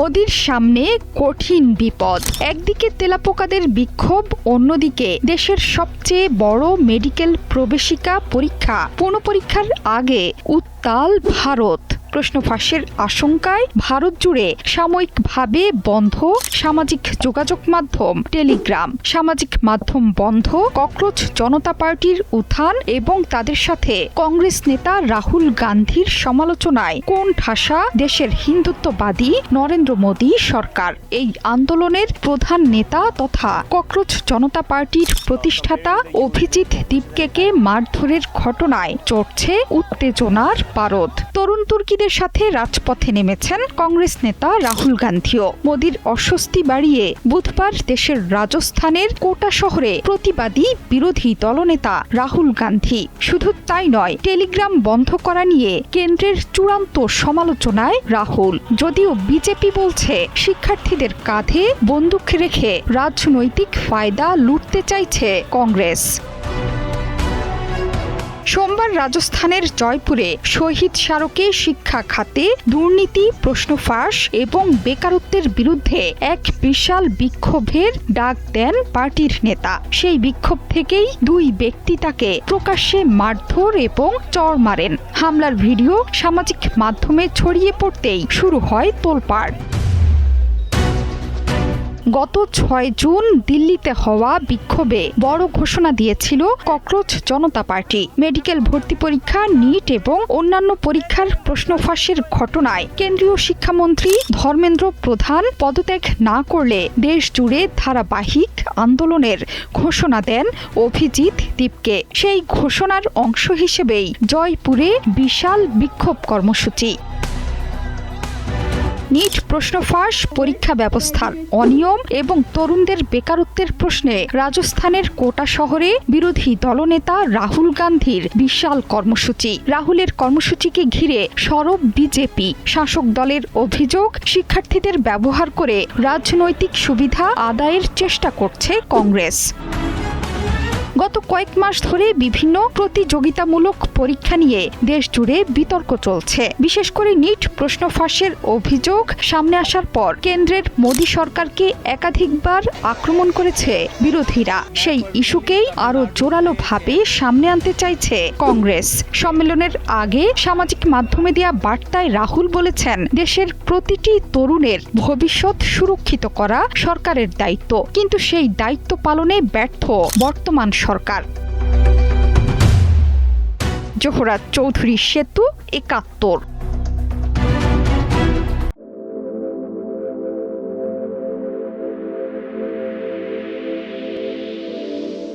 মোদির সামনে কঠিন বিপদ। একদিকে তেলাপোকাদের বিক্ষোভ, অন্যদিকে দেশের সবচেয়ে বড় মেডিকেল প্রবেশিকা পরীক্ষা পুনঃপরীক্ষার আগে উত্তাল ভারত। প্রশ্ন ফাঁসের আশঙ্কায় ভারত জুড়ে সাময়িকভাবে বন্ধ সামাজিক যোগাযোগ মাধ্যম টেলিগ্রাম, সামাজিক মাধ্যম বন্ধ ককরোচ জনতা পার্টির উত্থান এবং তাদের সাথে কংগ্রেস নেতা রাহুল গান্ধীর সমালোচনায় কোন ঠাসা দেশের হিন্দুত্ববাদী নরেন্দ্র মোদী সরকার। এই আন্দোলনের প্রধান নেতা তথা ককরোচ জনতা পার্টির প্রতিষ্ঠাতা অভিজিৎ দীপকেকে মারধরের ঘটনায় চড়ছে উত্তেজনার পারদ। তরুণ তুর্কিদের সাথে রাজপথে নেমেছেন কংগ্রেস নেতা রাহুল গান্ধীও। মোদির অস্বস্তি বাড়িয়ে বুধবার দেশের রাজস্থানের কোটা শহরে প্রতিবাদী বিরোধী দলনেতা রাহুল গান্ধী শুধু তাই নয়, টেলিগ্রাম বন্ধ করা নিয়ে কেন্দ্রের চূড়ান্ত সমালোচনায় রাহুল। যদিও বিজেপি বলছে শিক্ষার্থীদের কাঁধে বন্দুক রেখে রাজনৈতিক ফায়দা লুটতে চাইছে কংগ্রেস। সোমবার রাজস্থানের জয়পুরে শহীদ স্মারকে শিক্ষা খাতে দুর্নীতি, প্রশ্ন ফাঁস এবং বেকারত্বের বিরুদ্ধে এক বিশাল বিক্ষোভের ডাক দেন পার্টির নেতা। সেই বিক্ষোভ থেকেই দুই ব্যক্তি তাকে প্রকাশ্যে মারধর এবং চড় মারেন। হামলার ভিডিও সামাজিক মাধ্যমে ছড়িয়ে পড়তেই শুরু হয় তোলপাড়। গত 6 জুন দিল্লিতে হওয়া বিক্ষোভে বড় ঘোষণা দিয়েছিল ককরোচ জনতা পার্টি। মেডিকেল ভর্তি পরীক্ষা, নিট এবং অন্যান্য পরীক্ষার প্রশ্ন ফাঁসের ঘটনায় কেন্দ্রীয় শিক্ষামন্ত্রী ধর্মেন্দ্র প্রধান পদত্যাগ না করলে দেশ জুড়ে ধারাবাহিক আন্দোলনের ঘোষণা দেন অভিজিৎ দীপকে। সেই ঘোষণার অংশ হিসেবেই জয়পুরে বিশাল বিক্ষোভ কর্মসূচি। নিট প্রশ্ন ফাঁস, পরীক্ষা ব্যবস্থার অনিয়ম এবং তরুণদের বেকারত্বের প্রশ্নে রাজস্থানের কোটা শহরে বিরোধী দলনেতা রাহুল গান্ধীর বিশাল কর্মসূচি। রাহুলের কর্মসূচিকে ঘিরে সরব বিজেপি। শাসক দলের অভিযোগ, শিক্ষার্থীদের ব্যবহার করে রাজনৈতিক সুবিধা আদায়ের চেষ্টা করছে কংগ্রেস। গত কয়েক মাস ধরে বিভিন্ন প্রতিযোগিতামূলক পরীক্ষা নিয়ে দেশ জুড়ে বিতর্ক চলছে। বিশেষ করে নিট প্রশ্ন ফাঁসের অভিযোগ সামনে আসার পর কেন্দ্রের মোদী সরকারকে একাধিকবার আক্রমণ করেছে বিরোধীরা। সেই ইস্যুকেই আরো জোরালোভাবে সামনে আনতে চাইছে কংগ্রেস। সম্মেলনের আগে সামাজিক মাধ্যমে দেয়া বার্তায় রাহুল বলেছেন, দেশের প্রতিটি তরুণের ভবিষ্যৎ সুরক্ষিত করা সরকারের দায়িত্ব, কিন্তু সেই দায়িত্ব পালনে ব্যর্থ বর্তমান সরকার। জোহরা চৌধুরী সেতু, ৭১।